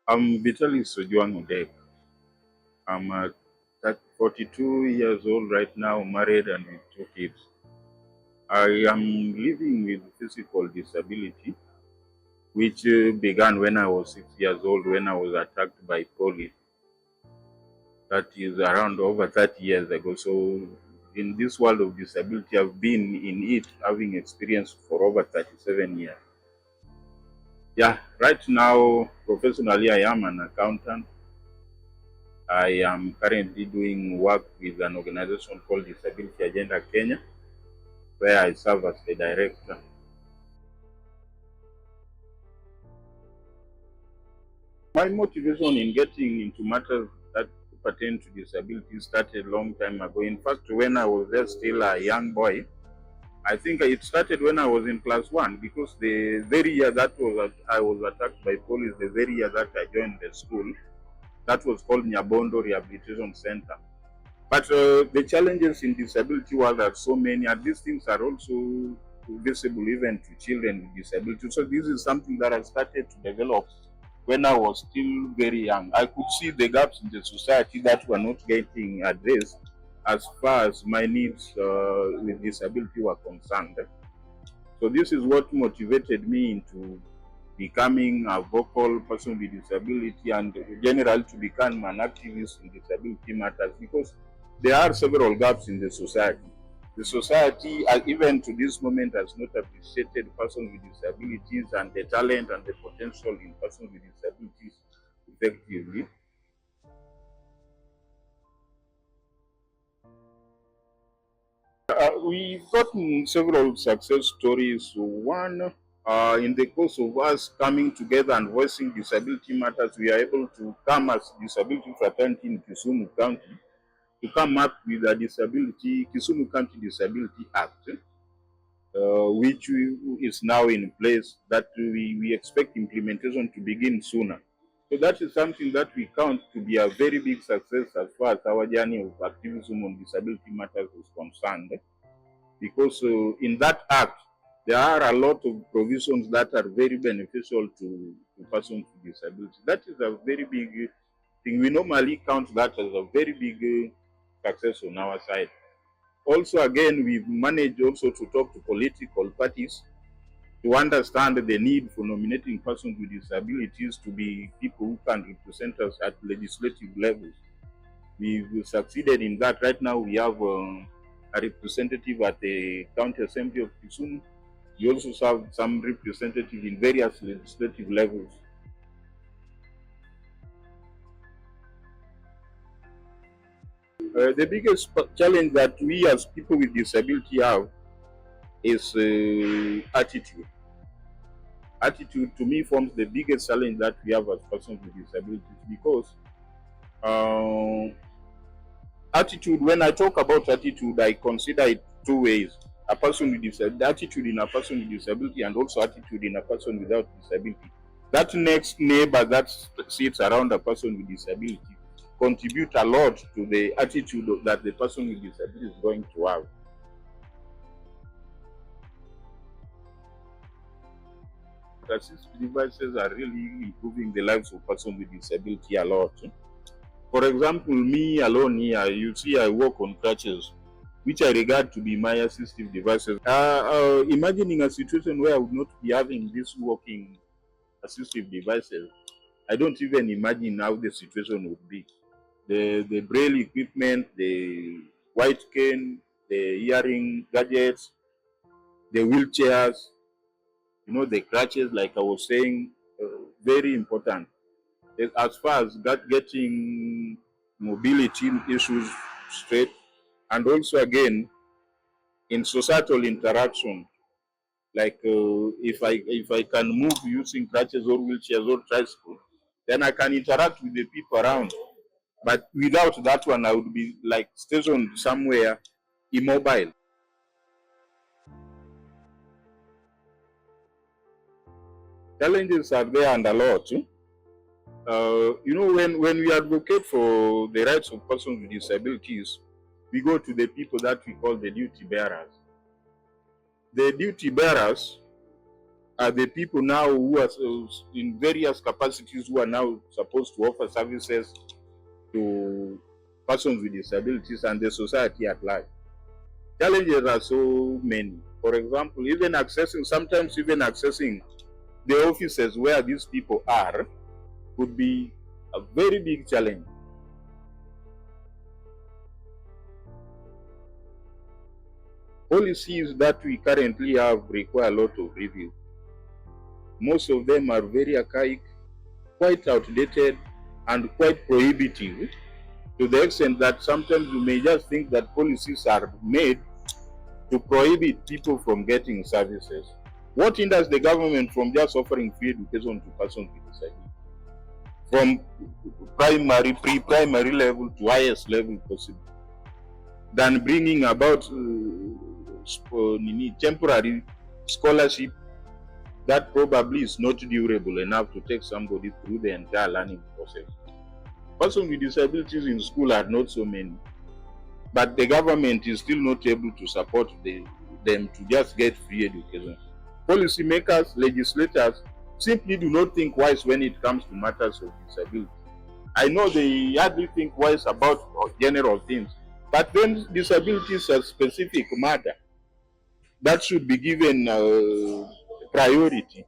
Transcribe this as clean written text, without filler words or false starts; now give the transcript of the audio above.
I'm Vitalis ODek. I'm 42 years old right now, married and with 2 kids. I am living with physical disability, which began when I was 6 years old when I was attacked by police. That is around over 30 years ago. So in this world of disability, I've been in it, having experience for over 37 years. Yeah, right now, professionally, I am an accountant. I am currently doing work with an organization called Disability Agenda Kenya, where I serve as the director. My motivation in getting into matters that pertain to disability started a long time ago. In fact, when I was there still a young boy, I think it started when I was in class 1, because the very year I was attacked by police, the very year that I joined the school, that was called Nyabondo Rehabilitation Center. But the challenges in disability world are so many, and these things are also visible even to children with disability. So this is something that I started to develop when I was still very young. I could see the gaps in the society that were not getting addressed as far as my needs with disability were concerned. So this is what motivated me into becoming a vocal person with disability and generally to become an activist in disability matters, because there are several gaps in the society. The society, even to this moment, has not appreciated persons with disabilities and the talent and the potential in persons with disabilities effectively. We've gotten several success stories. One, in the course of us coming together and voicing disability matters, we are able to come as disability fraternity in Kisumu County to come up with a Kisumu County Disability Act, which is now in place, that we expect implementation to begin sooner. So that is something that we count to be a very big success as far as our journey of activism on disability matters is concerned, because in that act, there are a lot of provisions that are very beneficial to persons with disabilities. That is a very big thing. We normally count that as a very big success on our side. Also, again, we've managed also to talk to political parties to understand the need for nominating persons with disabilities to be people who can represent us at legislative levels. We've succeeded in that. Right now, we have a representative at the County Assembly of Kisumu. We also have some representatives in various legislative levels. The biggest challenge that we as people with disability have is attitude. Attitude to me forms the biggest challenge that we have as persons with disabilities, because attitude, when I talk about attitude, I consider it two ways. A person with disability, attitude in a person with disability, and also attitude in a person without disability. That next neighbor that sits around a person with disability contribute a lot to the attitude that the person with disability is going to have. Assistive devices are really improving the lives of persons with disability a lot. For example, me alone here, you see I walk on crutches, which I regard to be my assistive devices. Imagining a situation where I would not be having these walking assistive devices, I don't even imagine how the situation would be. The braille equipment, the white cane, the hearing gadgets, the wheelchairs, the crutches, like I was saying, very important. As far as getting mobility issues straight, and also again in societal interaction, like if I can move using crutches or wheelchairs or tricycle, then I can interact with the people around. But without that one, I would be like stationed somewhere immobile. Challenges are there and a lot. When we advocate for the rights of persons with disabilities, we go to the people that we call the duty bearers. The duty bearers are the people now who are in various capacities who are now supposed to offer services to persons with disabilities and the society at large. Challenges are so many. For example, sometimes even accessing the offices where these people are could be a very big challenge. Policies that we currently have require a lot of review. Most of them are very archaic, quite outdated, and quite prohibitive, to the extent that sometimes you may just think that policies are made to prohibit people from getting services. What hinders the government from just offering free education to persons with disabilities? From primary, pre-primary level to highest level possible, than bringing about temporary scholarship that probably is not durable enough to take somebody through the entire learning process. Persons with disabilities in school are not so many, but the government is still not able to support them to just get free education. Policymakers, legislators simply do not think wise when it comes to matters of disability. I know they hardly think wise about general things, but when disability is a specific matter that should be given priority,